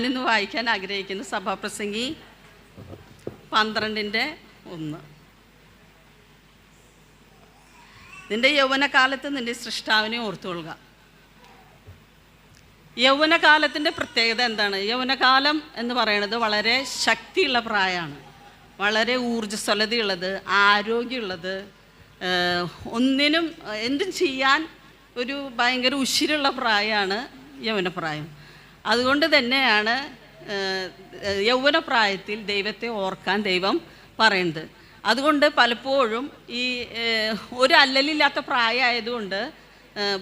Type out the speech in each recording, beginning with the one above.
ഞാനിന്ന് വായിക്കാൻ ആഗ്രഹിക്കുന്ന സഭാപ്രസംഗി 12:1. നിന്റെ യൗവനകാലത്ത് നിന്റെ സൃഷ്ടാവിനെ ഓർത്തുകൊള്ളുക. യൗവനകാലത്തിൻ്റെ പ്രത്യേകത എന്താണ്? യൗവനകാലം എന്ന് പറയുന്നത് വളരെ ശക്തിയുള്ള പ്രായമാണ്, വളരെ ഊർജ്ജസ്വലതയുള്ളത്, ആരോഗ്യമുള്ളത്, ഒന്നിനും എന്തും ചെയ്യാൻ ഒരു ഭയങ്കര ഉശിരുള്ള പ്രായമാണ് യൗവനപ്രായം. അതുകൊണ്ട് തന്നെയാണ് യൗവനപ്രായത്തിൽ ദൈവത്തെ ഓർക്കാൻ ദൈവം പറയുന്നത്. അതുകൊണ്ട് പലപ്പോഴും ഈ ഒരു അല്ലലില്ലാത്ത പ്രായമായതുകൊണ്ട്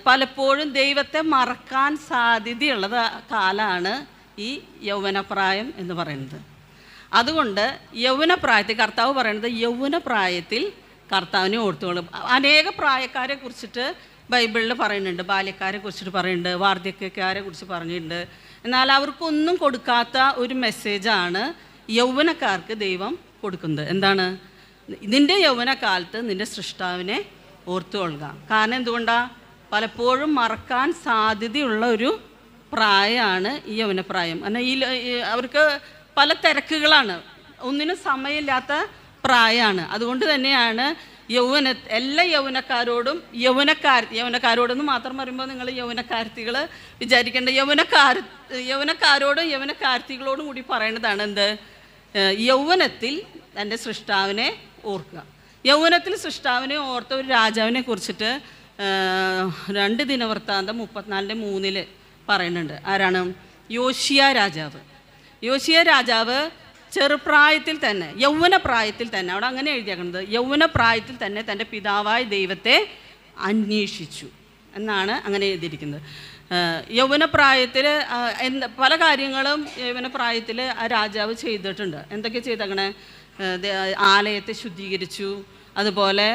പലപ്പോഴും ദൈവത്തെ മറക്കാൻ സാധ്യതയുള്ള കാലമാണ് ഈ യൗവനപ്രായം എന്ന് പറയുന്നത്. അതുകൊണ്ട് യൗവനപ്രായത്തിൽ കർത്താവ് പറയുന്നത് യൗവനപ്രായത്തിൽ കർത്താവിനെ ഓർത്തുകൊള്ളും. അനേക പ്രായക്കാരെ കുറിച്ചിട്ട് ബൈബിളിൽ പറയുന്നുണ്ട്, ബാല്യക്കാരെ കുറിച്ചിട്ട് പറയുന്നുണ്ട്, വാർദ്ധക്യക്കാരെ കുറിച്ച് പറഞ്ഞിട്ടുണ്ട്. എന്നാൽ അവർക്കൊന്നും കൊടുക്കാത്ത ഒരു മെസ്സേജാണ് യൗവനക്കാർക്ക് ദൈവം കൊടുക്കുന്നത്. എന്താണ്? നിൻ്റെ യൗവനകാലത്ത് നിൻ്റെ സൃഷ്ടാവിനെ ഓർത്തുകൊള്ളുക. കാരണം എന്തുകൊണ്ടാണ്? പലപ്പോഴും മറക്കാൻ സാധ്യതയുള്ള ഒരു പ്രായമാണ് ഈ യൗവനപ്രായം. കാരണം അവർക്ക് പല തിരക്കുകളാണ്, ഒന്നിനും സമയമില്ലാത്ത പ്രായമാണ്. അതുകൊണ്ട് തന്നെയാണ് എല്ലാ യൗവനക്കാരോടും യൗവനക്കാരോടെന്ന് മാത്രം പറയുമ്പോൾ നിങ്ങൾ യൗവനക്കാർത്തികൾ വിചാരിക്കേണ്ട, യൗവനക്കാരോടും യൗവനക്കാർത്തികളോടും കൂടി പറയുന്നതാണ് എന്ത്? യൗവനത്തിൽ തൻ്റെ സൃഷ്ടാവിനെ ഓർക്കുക. യൗവനത്തിൽ സൃഷ്ടാവിനെ ഓർത്ത ഒരു രാജാവിനെ കുറിച്ചിട്ട് 2 ദിനവൃത്താന്തം 34:3 പറയുന്നുണ്ട്. ആരാണ്? യോശിയ രാജാവ്. യോശിയ രാജാവ് ചെറുപ്രായത്തിൽ തന്നെ, യൗവനപ്രായത്തിൽ തന്നെ, അവിടെ അങ്ങനെ എഴുതിയേക്കുന്നത്, യൗവനപ്രായത്തിൽ തന്നെ തൻ്റെ പിതാവായ ദൈവത്തെ അന്വേഷിച്ചു എന്നാണ് അങ്ങനെ എഴുതിയിരിക്കുന്നത്. യൗവനപ്രായത്തിൽ പല കാര്യങ്ങളും യൗവനപ്രായത്തിൽ ആ രാജാവ് ചെയ്തിട്ടുണ്ട്. എന്തൊക്കെ ചെയ്തങ്ങനെ? ആലയത്തെ ശുദ്ധീകരിച്ചു, അതുപോലെ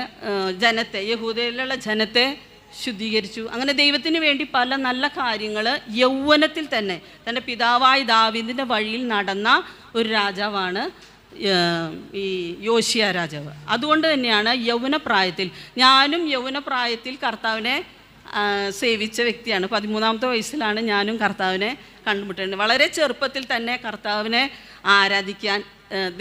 യഹൂദയിലുള്ള ജനത്തെ ശുദ്ധീകരിച്ചു. അങ്ങനെ ദൈവത്തിന് വേണ്ടി പല നല്ല കാര്യങ്ങൾ യൗവനത്തിൽ തന്നെ തൻ്റെ പിതാവായ ദാവീദിൻ്റെ വഴിയിൽ നടന്ന ഒരു രാജാവാണ് ഈ യോശിയ രാജാവ്. അതുകൊണ്ട് തന്നെയാണ് യൗവനപ്രായത്തിൽ, ഞാനും യൗവനപ്രായത്തിൽ കർത്താവിനെ സേവിച്ച വ്യക്തിയാണ്. 13-ാമത്തെ വയസ്സിലാണ് ഞാനും കർത്താവിനെ കണ്ടുമുട്ടുന്നത്. വളരെ ചെറുപ്പത്തിൽ തന്നെ കർത്താവിനെ ആരാധിക്കാൻ,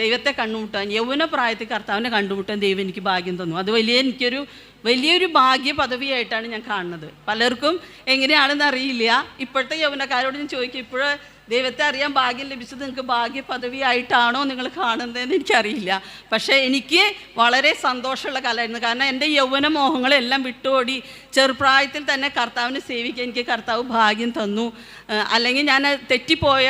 ദൈവത്തെ കണ്ടുമുട്ടാൻ, യൗവനപ്രായത്തിൽ കർത്താവിനെ കണ്ടുമുട്ടാൻ ദൈവം എനിക്ക് ഭാഗ്യം തന്നു. അത് എനിക്കൊരു വലിയൊരു ഭാഗ്യ പദവിയായിട്ടാണ് ഞാൻ കാണുന്നത്. പലർക്കും എങ്ങനെയാണെന്ന് അറിയില്ല. ഇപ്പോഴത്തെ യൗവനക്കാരോട് ഞാൻ ചോദിക്കും, ഇപ്പോഴും ദൈവത്തെ അറിയാൻ ഭാഗ്യം ലഭിച്ചത് നിങ്ങൾക്ക് ഭാഗ്യ പദവിയായിട്ടാണോ നിങ്ങൾ കാണുന്നതെന്ന് എനിക്കറിയില്ല. പക്ഷേ എനിക്ക് വളരെ സന്തോഷമുള്ള കാലമായിരുന്നു. കാരണം എൻ്റെ യൗവന മോഹങ്ങളെല്ലാം വിട്ടോടി ചെറുപ്രായത്തിൽ തന്നെ കർത്താവിനെ സേവിക്കാൻ എനിക്ക് കർത്താവ് ഭാഗ്യം തന്നു. അല്ലെങ്കിൽ ഞാൻ തെറ്റിപ്പോയ